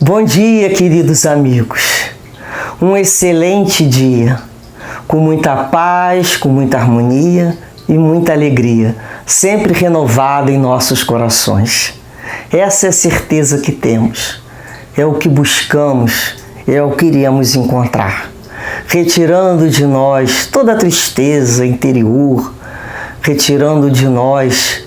Bom dia, queridos amigos. Um excelente dia, com muita paz, com muita harmonia e muita alegria, sempre renovada em nossos corações. Essa é a certeza que temos, é o que buscamos, é o que iremos encontrar, retirando de nós toda a tristeza interior, retirando de nós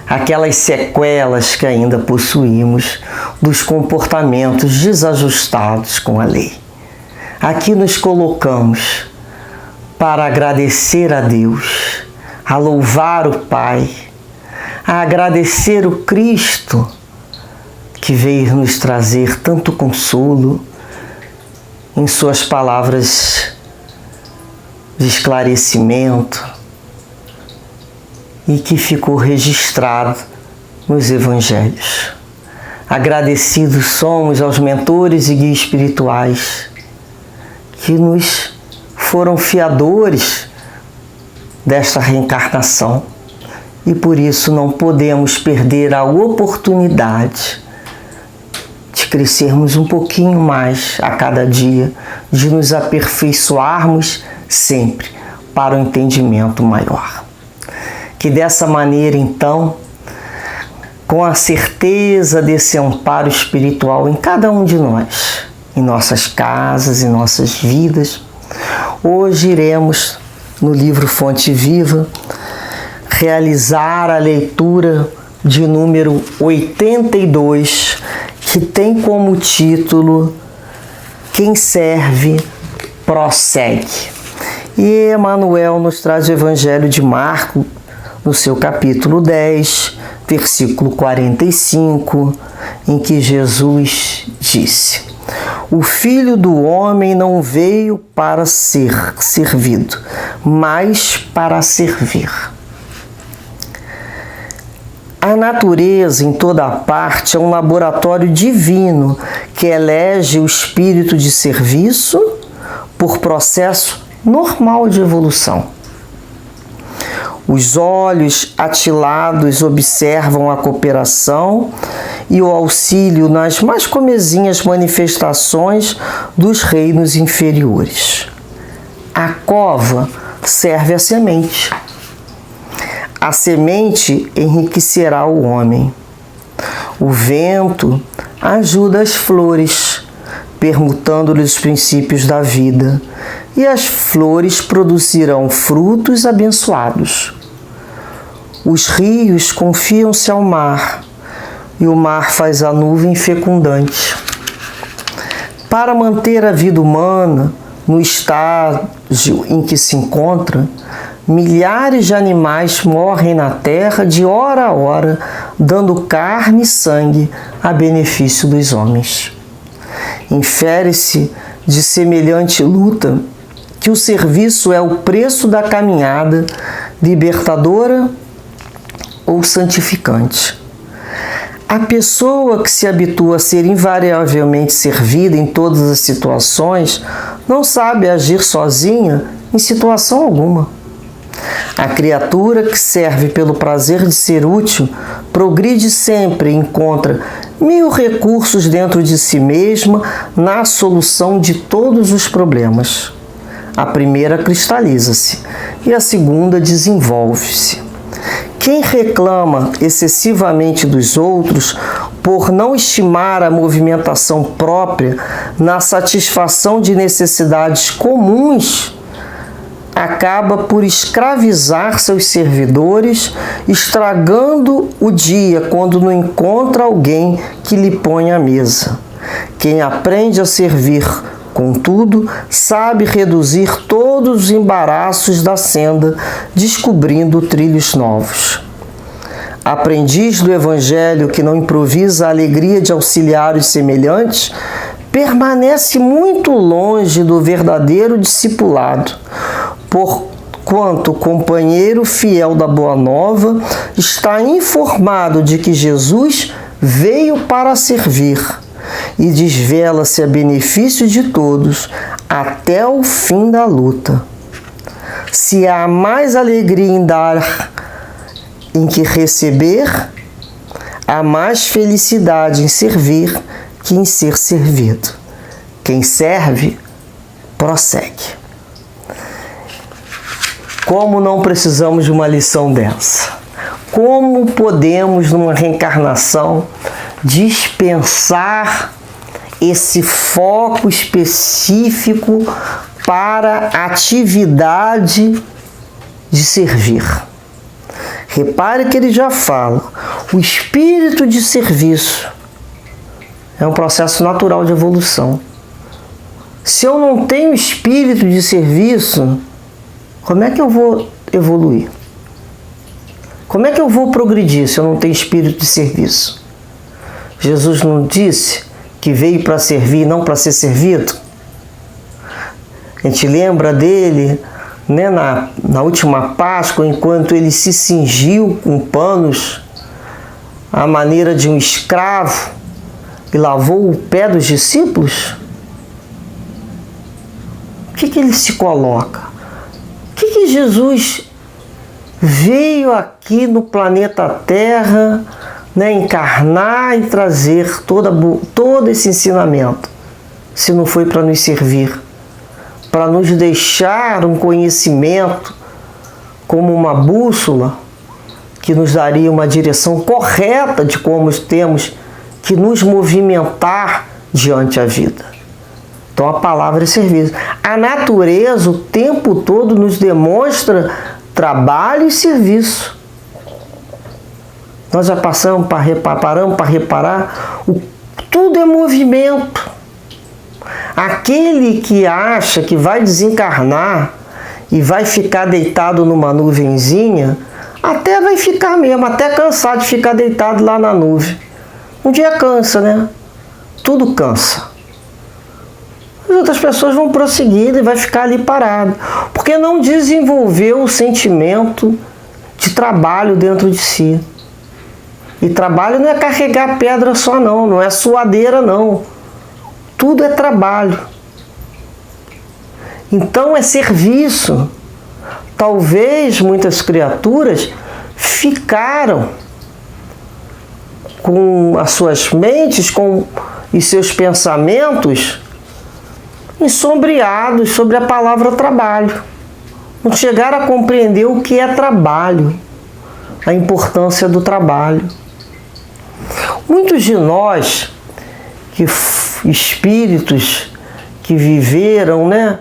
aquelas sequelas que ainda possuímos dos comportamentos desajustados com a lei. Aqui nos colocamos para agradecer a Deus, a louvar o Pai, a agradecer o Cristo que veio nos trazer tanto consolo em suas palavras de esclarecimento e que ficou registrado nos Evangelhos. Agradecidos somos aos mentores e guias espirituais que nos foram fiadores desta reencarnação e por isso não podemos perder a oportunidade de crescermos um pouquinho mais a cada dia, de nos aperfeiçoarmos sempre para um entendimento maior. Que dessa maneira, então, com a certeza desse amparo espiritual em cada um de nós, em nossas casas, em nossas vidas, hoje iremos, no livro Fonte Viva, realizar a leitura de número 82, que tem como título Quem serve, prossegue. E Emmanuel nos traz o Evangelho de Marcos, no seu capítulo 10, versículo 45, em que Jesus disse: O Filho do Homem não veio para ser servido, mas para servir. A natureza, em toda parte, é um laboratório divino que elege o espírito de serviço por processo normal de evolução. Os olhos atilados observam a cooperação e o auxílio nas mais comezinhas manifestações dos reinos inferiores. A cova serve à semente. A semente enriquecerá o homem. O vento ajuda as flores, permutando-lhes os princípios da vida, e as flores produzirão frutos abençoados. Os rios confiam-se ao mar, e o mar faz a nuvem fecundante. Para manter a vida humana no estágio em que se encontra, milhares de animais morrem na terra de hora a hora, dando carne e sangue a benefício dos homens. Infere-se de semelhante luta que o serviço é o preço da caminhada libertadora ou santificante. A pessoa que se habitua a ser invariavelmente servida em todas as situações não sabe agir sozinha em situação alguma. A criatura que serve pelo prazer de ser útil progride sempre e encontra 1000 recursos dentro de si mesma na solução de todos os problemas. A primeira cristaliza-se e a segunda desenvolve-se. Quem reclama excessivamente dos outros por não estimar a movimentação própria na satisfação de necessidades comuns, acaba por escravizar seus servidores, estragando o dia quando não encontra alguém que lhe ponha à mesa. Quem aprende a servir, contudo, sabe reduzir todos os embaraços da senda, descobrindo trilhos novos. Aprendiz do Evangelho que não improvisa a alegria de auxiliar os semelhantes, permanece muito longe do verdadeiro discipulado, porquanto o companheiro fiel da Boa Nova está informado de que Jesus veio para servir e desvela-se a benefício de todos até o fim da luta. Se há mais alegria em dar em que receber, há mais felicidade em servir que em ser servido. Quem serve, prossegue. Como não precisamos de uma lição dessa? Como podemos, numa reencarnação, dispensar esse foco específico para a atividade de servir? Repare que ele já fala, o espírito de serviço é um processo natural de evolução. Se eu não tenho espírito de serviço, como é que eu vou evoluir? Como é que eu vou progredir se eu não tenho espírito de serviço? Jesus não disse que veio para servir e não para ser servido? A gente lembra dele, né, na última Páscoa, enquanto ele se cingiu com panos à maneira de um escravo e lavou o pé dos discípulos? O que ele se coloca? O que Jesus veio aqui no planeta Terra, né, encarnar e trazer todo esse ensinamento, se não foi para nos servir, para nos deixar um conhecimento como uma bússola que nos daria uma direção correta de como temos que nos movimentar diante a vida. Então a palavra é serviço. A natureza o tempo todo nos demonstra trabalho e serviço. Nós já paramos para reparar, tudo é movimento. Aquele que acha que vai desencarnar e vai ficar deitado numa nuvenzinha, até vai ficar mesmo, até cansar de ficar deitado lá na nuvem. Um dia cansa, né? Tudo cansa. As outras pessoas vão prosseguir e vai ficar ali parado, porque não desenvolveu o sentimento de trabalho dentro de si. E trabalho não é carregar pedra só não, não é suadeira não. Tudo é trabalho. Então é serviço. Talvez muitas criaturas ficaram com as suas mentes e seus pensamentos ensombreados sobre a palavra trabalho. Não chegaram a compreender o que é trabalho, a importância do trabalho. Muitos de nós, espíritos que viveram, né,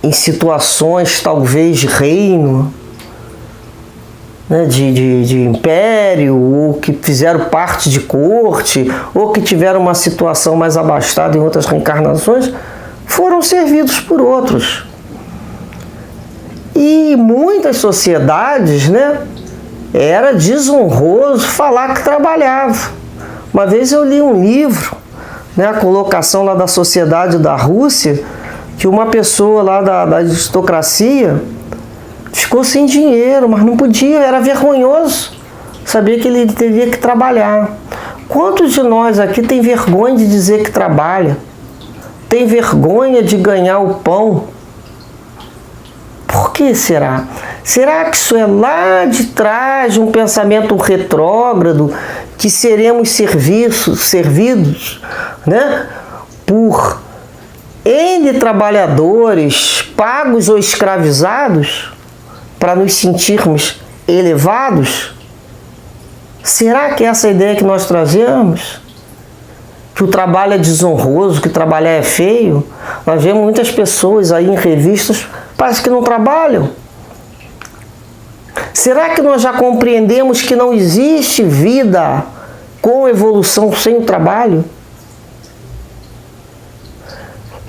em situações talvez de reino, né, de império, ou que fizeram parte de corte, ou que tiveram uma situação mais abastada em outras reencarnações, foram servidos por outros. E muitas sociedades, né, era desonroso falar que trabalhava. Uma vez eu li um livro, né, a colocação lá da sociedade da Rússia, que uma pessoa lá da aristocracia ficou sem dinheiro, mas não podia, era vergonhoso. Sabia que ele teria que trabalhar. Quantos de nós aqui tem vergonha de dizer que trabalha? Tem vergonha de ganhar o pão? Por que será? Será que isso é lá de trás de um pensamento retrógrado, que seremos servidos, né, por N trabalhadores, pagos ou escravizados, para nos sentirmos elevados? Será que essa é a ideia que nós trazemos? Que o trabalho é desonroso, que trabalhar é feio? Nós vemos muitas pessoas aí em revistas, parece que não trabalham. Será que nós já compreendemos que não existe vida com evolução sem o trabalho?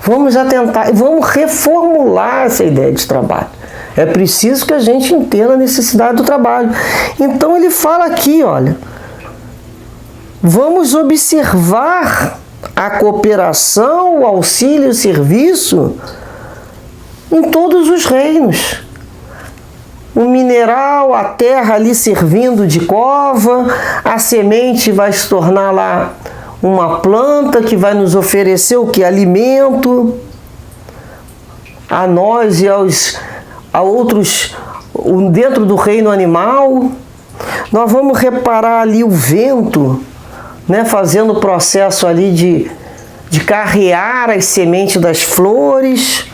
Vamos atentar, vamos reformular essa ideia de trabalho. É preciso que a gente entenda a necessidade do trabalho. Então ele fala aqui, olha, vamos observar a cooperação, o auxílio e o serviço em todos os reinos. O mineral, a terra ali servindo de cova, a semente vai se tornar lá uma planta que vai nos oferecer o que? Alimento a nós e a outros dentro do reino animal. Nós vamos reparar ali o vento, né, fazendo o processo ali de carrear as sementes das flores,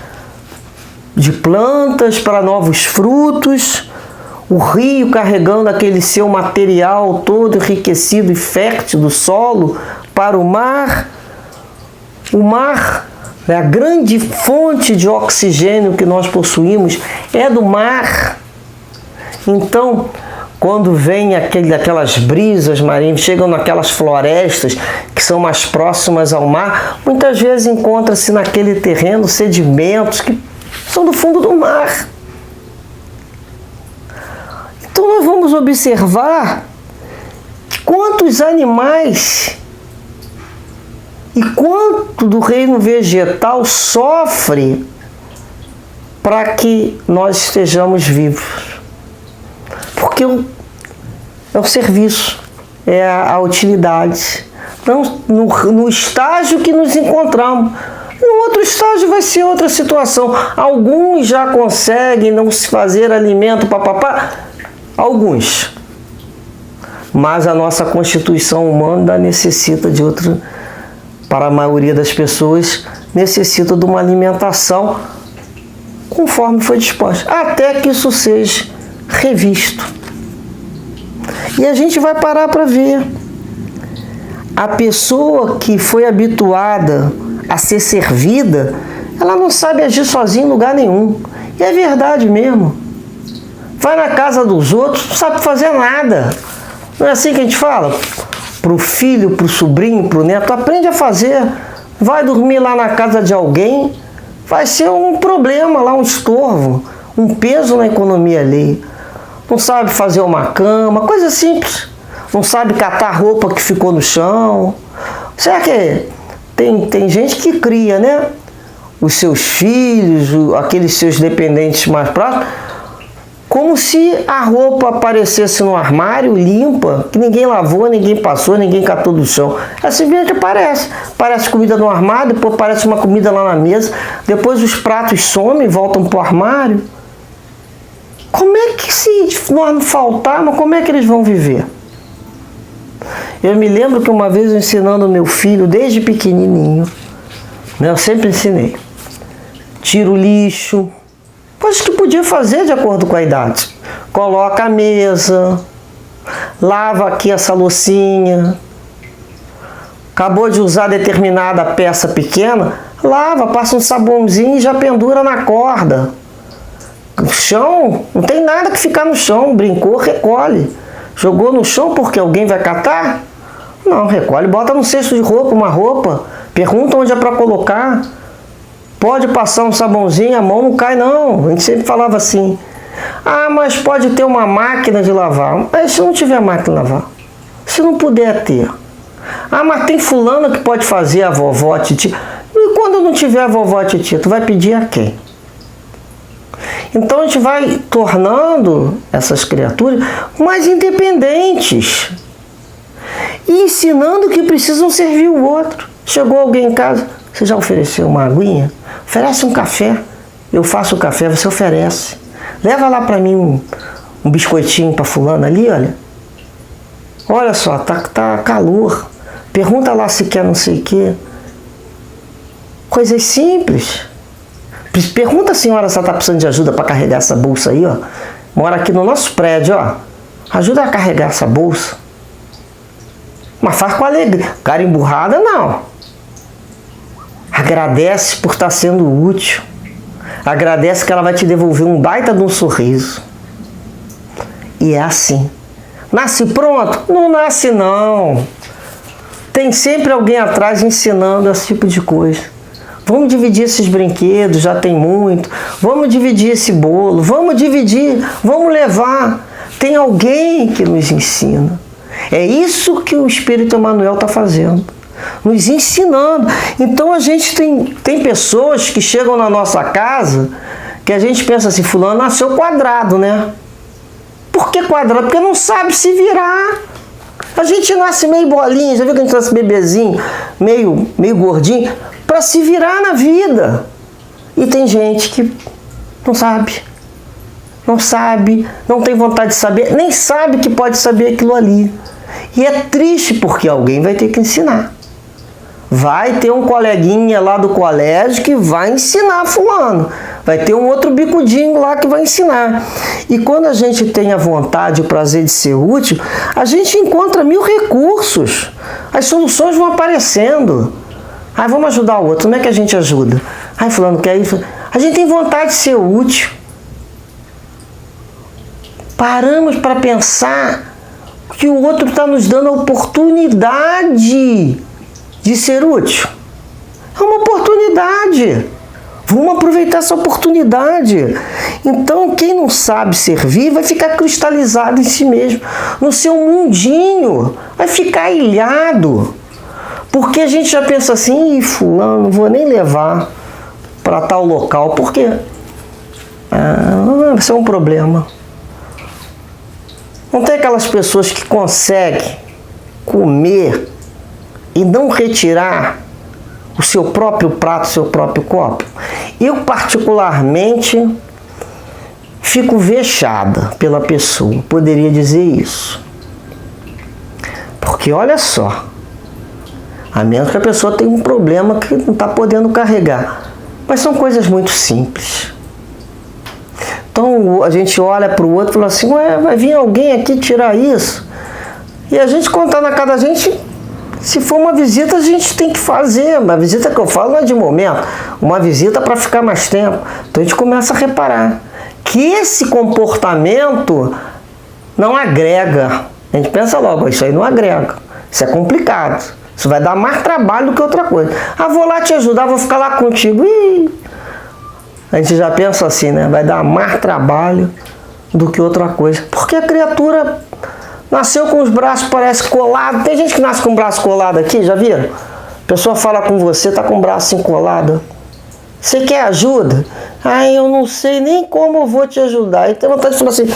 de plantas para novos frutos, o rio carregando aquele seu material todo enriquecido e fértil do solo para o mar. O mar, a grande fonte de oxigênio que nós possuímos é do mar. Então, quando vem aquelas brisas marinhas, chegam naquelas florestas que são mais próximas ao mar, muitas vezes encontra-se naquele terreno sedimentos que são do fundo do mar. Então nós vamos observar quantos animais e quanto do reino vegetal sofre para que nós estejamos vivos. Porque é o serviço, é a utilidade. Então, no estágio que nos encontramos. No outro estágio vai ser outra situação. Alguns já conseguem não se fazer alimento, papapá. Alguns. Mas a nossa constituição humana necessita de outra. Para a maioria das pessoas, necessita de uma alimentação conforme foi disposta. Até que isso seja revisto. E a gente vai parar para ver. A pessoa que foi habituada a ser servida, ela não sabe agir sozinha em lugar nenhum. E é verdade mesmo. Vai na casa dos outros, não sabe fazer nada. Não é assim que a gente fala? Pro filho, pro sobrinho, pro neto, aprende a fazer. Vai dormir lá na casa de alguém, vai ser um problema lá, um estorvo, um peso na economia ali. Não sabe fazer uma cama, coisa simples. Não sabe catar roupa que ficou no chão. Será que tem gente que cria, né? Os seus filhos, aqueles seus dependentes mais próximos, como se a roupa aparecesse no armário limpa, que ninguém lavou, ninguém passou, ninguém catou do chão. Assim mesmo que aparece. Parece comida no armário, depois aparece uma comida lá na mesa, depois os pratos somem e voltam para o armário. Como é que, se não faltar, mas como é que eles vão viver? Eu me lembro que uma vez eu ensinando o meu filho, desde pequenininho, né, eu sempre ensinei, tira o lixo, coisas que podia fazer de acordo com a idade. Coloca a mesa, lava aqui essa loucinha, acabou de usar determinada peça pequena, lava, passa um sabãozinho e já pendura na corda. O chão, não tem nada que ficar no chão, brincou, recolhe. Jogou no chão porque alguém vai catar? Não, recolhe, bota no cesto de roupa, uma roupa, pergunta onde é para colocar. Pode passar um sabãozinho, a mão não cai não. A gente sempre falava assim, ah, mas pode ter uma máquina de lavar. Mas se não tiver máquina de lavar? Se não puder ter? Ah, mas tem fulano que pode fazer, a vovó, a titia. E quando não tiver a vovó, a titia, tu vai pedir a quem? Então a gente vai tornando essas criaturas mais independentes e ensinando que precisam servir o outro. Chegou alguém em casa, você já ofereceu uma aguinha? Oferece um café, eu faço o café, você oferece. Leva lá para mim um biscoitinho para fulano ali, olha. Olha só, tá calor. Pergunta lá se quer não sei o quê. Coisas simples. Pergunta a senhora se ela está precisando de ajuda para carregar essa bolsa aí, ó. Mora aqui no nosso prédio, ó. Ajuda a carregar essa bolsa. Mas faz com alegria. Cara emburrada, não. Agradece por estar sendo útil. Agradece que ela vai te devolver um baita de um sorriso. E é assim. Nasce pronto? Não nasce, não. Tem sempre alguém atrás ensinando esse tipo de coisa. Vamos dividir esses brinquedos, já tem muito. Vamos dividir esse bolo, vamos dividir, vamos levar. Tem alguém que nos ensina. É isso que o Espírito Emmanuel está fazendo, nos ensinando. Então a gente tem pessoas que chegam na nossa casa que a gente pensa assim, fulano nasceu quadrado, né? Por que quadrado? Porque não sabe se virar. A gente nasce meio bolinha, já viu que a gente nasce bebezinho, meio gordinho, para se virar na vida. E tem gente que não sabe, não tem vontade de saber, nem sabe que pode saber aquilo ali. E é triste porque alguém vai ter que ensinar. Vai ter um coleguinha lá do colégio que vai ensinar fulano. Vai ter um outro bicudinho lá que vai ensinar. E quando a gente tem a vontade e o prazer de ser útil, a gente encontra 1000 recursos. As soluções vão aparecendo. Vamos ajudar o outro. Como é que a gente ajuda? Fulano quer isso. A gente tem vontade de ser útil. Paramos para pensar que o outro está nos dando a oportunidade de ser útil. É uma oportunidade. Vamos aproveitar essa oportunidade. Então, quem não sabe servir vai ficar cristalizado em si mesmo, no seu mundinho, vai ficar ilhado. Porque a gente já pensa assim, fulano, não vou nem levar para tal local, porque isso é um problema. Não tem aquelas pessoas que conseguem comer e não retirar o seu próprio prato, o seu próprio copo? Eu, particularmente, fico vexada pela pessoa, poderia dizer isso. Porque, olha só, a menos que a pessoa tenha um problema que não está podendo carregar. Mas são coisas muito simples. Então, a gente olha para o outro e fala assim, vai vir alguém aqui tirar isso? E a gente, quando está na casa da gente, se for uma visita, a gente tem que fazer. Uma visita que eu falo não é de momento, uma visita para ficar mais tempo. Então a gente começa a reparar que esse comportamento não agrega. A gente pensa logo, isso aí não agrega. Isso é complicado. Isso vai dar mais trabalho do que outra coisa. Vou lá te ajudar, vou ficar lá contigo. A gente já pensa assim, né? Vai dar mais trabalho do que outra coisa. Porque a criatura nasceu com os braços, parece, colados. Tem gente que nasce com o braço colado aqui, já viram? A pessoa fala com você, tá com o braço assim colado. Você quer ajuda? Eu não sei nem como eu vou te ajudar. Aí tem vontade de falar assim,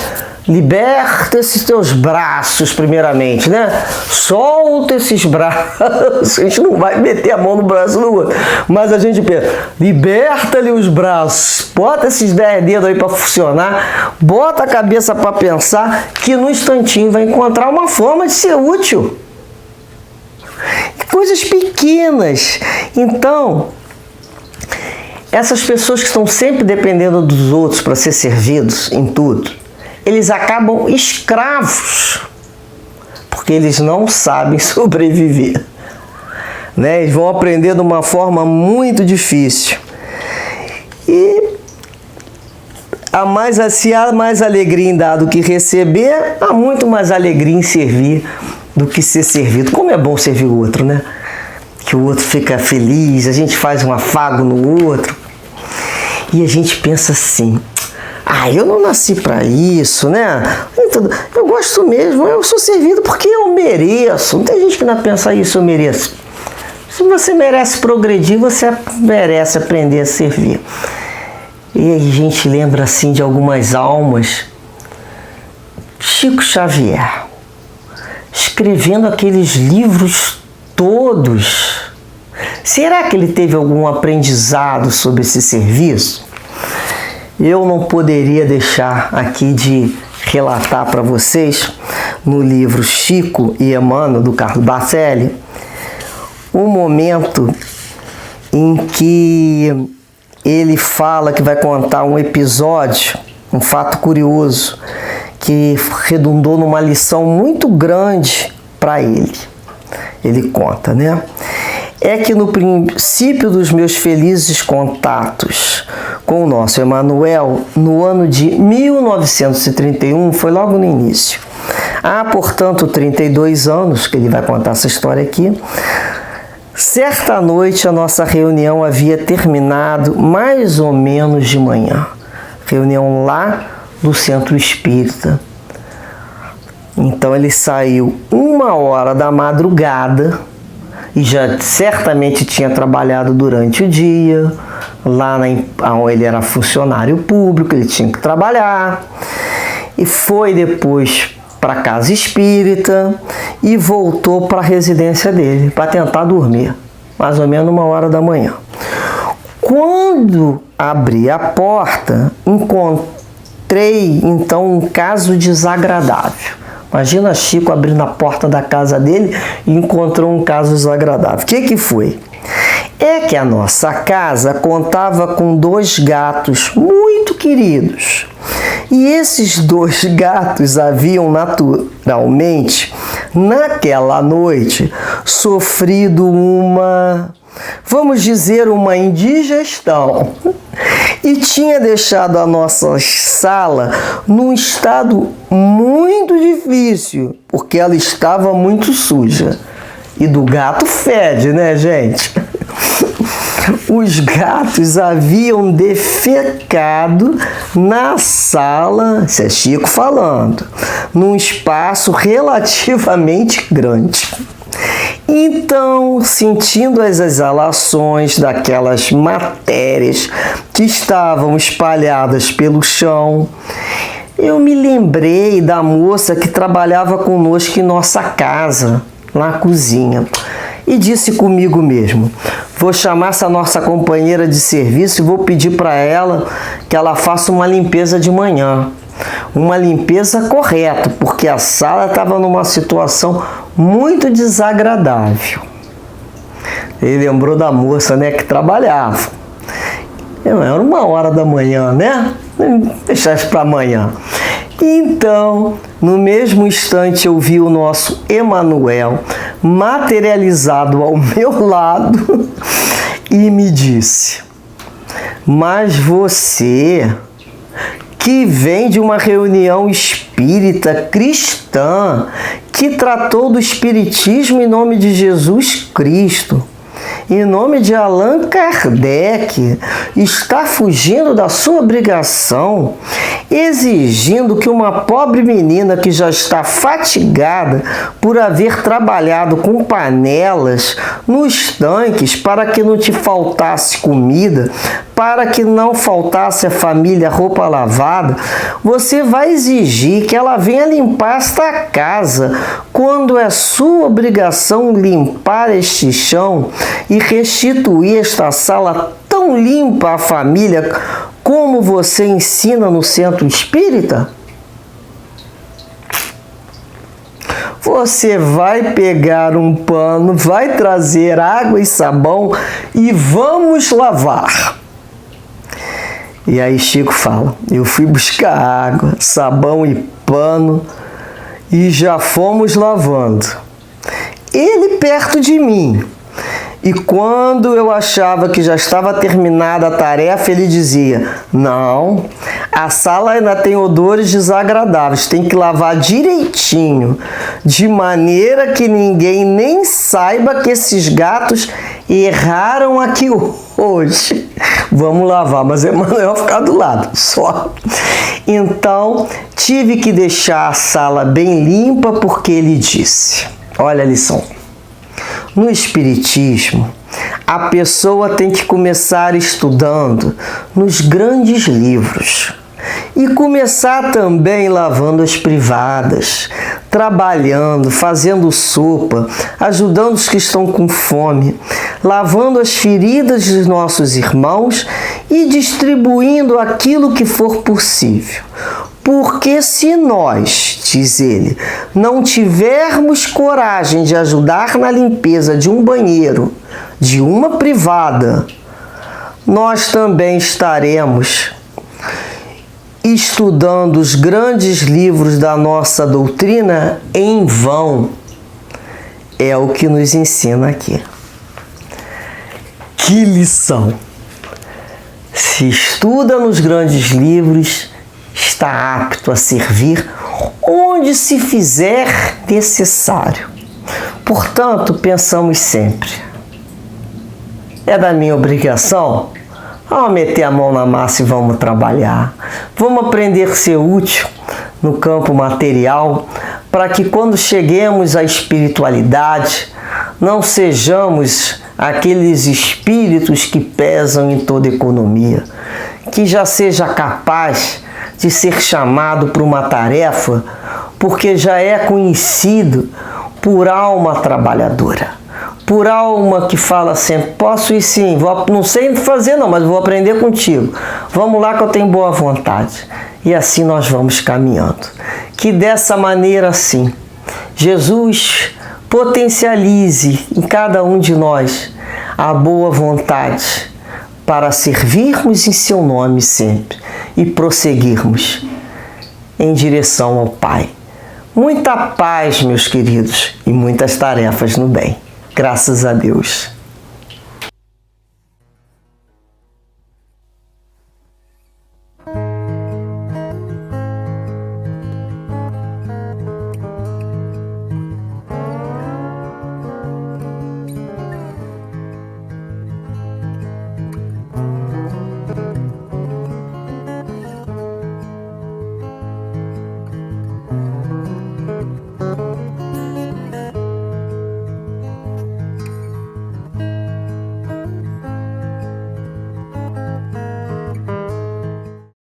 liberta esses teus braços primeiramente, né? Solta esses braços. A gente não vai meter a mão no braço do outro. Mas a gente pensa, liberta-lhe os braços. Bota esses 10 dedos aí para funcionar. Bota a cabeça para pensar que no instantinho vai encontrar uma forma de ser útil. Coisas pequenas. Então, essas pessoas que estão sempre dependendo dos outros para ser servidos em tudo, eles acabam escravos, porque eles não sabem sobreviver. Né? Eles vão aprender de uma forma muito difícil. E se há mais alegria em dar do que receber, há muito mais alegria em servir do que ser servido. Como é bom servir o outro, né? Que o outro fica feliz, a gente faz um afago no outro. E a gente pensa assim, eu não nasci para isso, né? Eu gosto mesmo, eu sou servido porque eu mereço. Não tem gente que não pensa isso, eu mereço. Se você merece progredir, você merece aprender a servir. E aí a gente lembra assim de algumas almas. Chico Xavier, escrevendo aqueles livros todos. Será que ele teve algum aprendizado sobre esse serviço? Eu não poderia deixar aqui de relatar para vocês, no livro Chico e Emmanuel, do Carlos Bacelli, um momento em que ele fala que vai contar um episódio, um fato curioso, que redundou numa lição muito grande para ele. Ele conta, né? É que no princípio dos meus felizes contatos com o nosso Emmanuel, no ano de 1931, foi logo no início. Há, portanto, 32 anos que ele vai contar essa história aqui. Certa noite a nossa reunião havia terminado mais ou menos de manhã. Reunião lá do Centro Espírita. Então ele saiu 1h da madrugada e já certamente tinha trabalhado durante o dia, lá onde ele era funcionário público, ele tinha que trabalhar, e foi depois para a casa espírita e voltou para a residência dele, para tentar dormir, mais ou menos 1h da manhã. Quando abri a porta, encontrei então um caso desagradável. Imagina Chico abrindo a porta da casa dele e encontrou um caso desagradável. O que foi? É que a nossa casa contava com 2 gatos muito queridos. E esses 2 gatos haviam naturalmente, naquela noite, sofrido vamos dizer, uma indigestão. E tinha deixado a nossa sala num estado muito difícil, porque ela estava muito suja. E do gato fede, né, gente? Os gatos haviam defecado na sala, isso é Chico falando, num espaço relativamente grande. Então, sentindo as exalações daquelas matérias que estavam espalhadas pelo chão, eu me lembrei da moça que trabalhava conosco em nossa casa, na cozinha, e disse comigo mesmo: vou chamar essa nossa companheira de serviço e vou pedir para ela que ela faça uma limpeza de manhã. Uma limpeza correta, porque a sala estava numa situação muito desagradável. Ele lembrou da moça, né, que trabalhava. Era 1h da manhã, né? Deixar isso para amanhã. Então, no mesmo instante, eu vi o nosso Emanuel materializado ao meu lado e me disse: mas você, que vem de uma reunião espírita cristã, que tratou do espiritismo em nome de Jesus Cristo, em nome de Allan Kardec, está fugindo da sua obrigação, exigindo que uma pobre menina que já está fatigada por haver trabalhado com panelas nos tanques para que não te faltasse comida, para que não faltasse a família roupa lavada, você vai exigir que ela venha limpar esta casa, quando é sua obrigação limpar este chão e restituir esta sala tão limpa à família como você ensina no centro espírita? Você vai pegar um pano, vai trazer água e sabão e vamos lavar. E aí Chico fala: eu fui buscar água, sabão e pano e já fomos lavando. Ele perto de mim. E quando eu achava que já estava terminada a tarefa, ele dizia: não, a sala ainda tem odores desagradáveis, tem que lavar direitinho, de maneira que ninguém nem saiba que esses gatos erraram aqui hoje. Vamos lavar, mas Emanuel ficar do lado, só. Então, tive que deixar a sala bem limpa porque ele disse: olha a lição. No Espiritismo, a pessoa tem que começar estudando nos grandes livros e começar também lavando as privadas, trabalhando, fazendo sopa, ajudando os que estão com fome, lavando as feridas dos nossos irmãos e distribuindo aquilo que for possível. Porque se nós, diz ele, não tivermos coragem de ajudar na limpeza de um banheiro, de uma privada, nós também estaremos estudando os grandes livros da nossa doutrina em vão. É o que nos ensina aqui. Que lição! Se estuda nos grandes livros, está apto a servir onde se fizer necessário. Portanto, pensamos sempre: é da minha obrigação? Vamos meter a mão na massa e vamos trabalhar. Vamos aprender a ser útil no campo material, para que quando cheguemos à espiritualidade, não sejamos aqueles espíritos que pesam em toda economia, que já seja capaz de ser chamado para uma tarefa, porque já é conhecido por alma trabalhadora, por alma que fala sempre: posso ir sim, não sei fazer não, mas vou aprender contigo, vamos lá que eu tenho boa vontade. E assim nós vamos caminhando. Que dessa maneira assim, Jesus potencialize em cada um de nós a boa vontade para servirmos em seu nome sempre e prosseguirmos em direção ao Pai. Muita paz, meus queridos, e muitas tarefas no bem. Graças a Deus.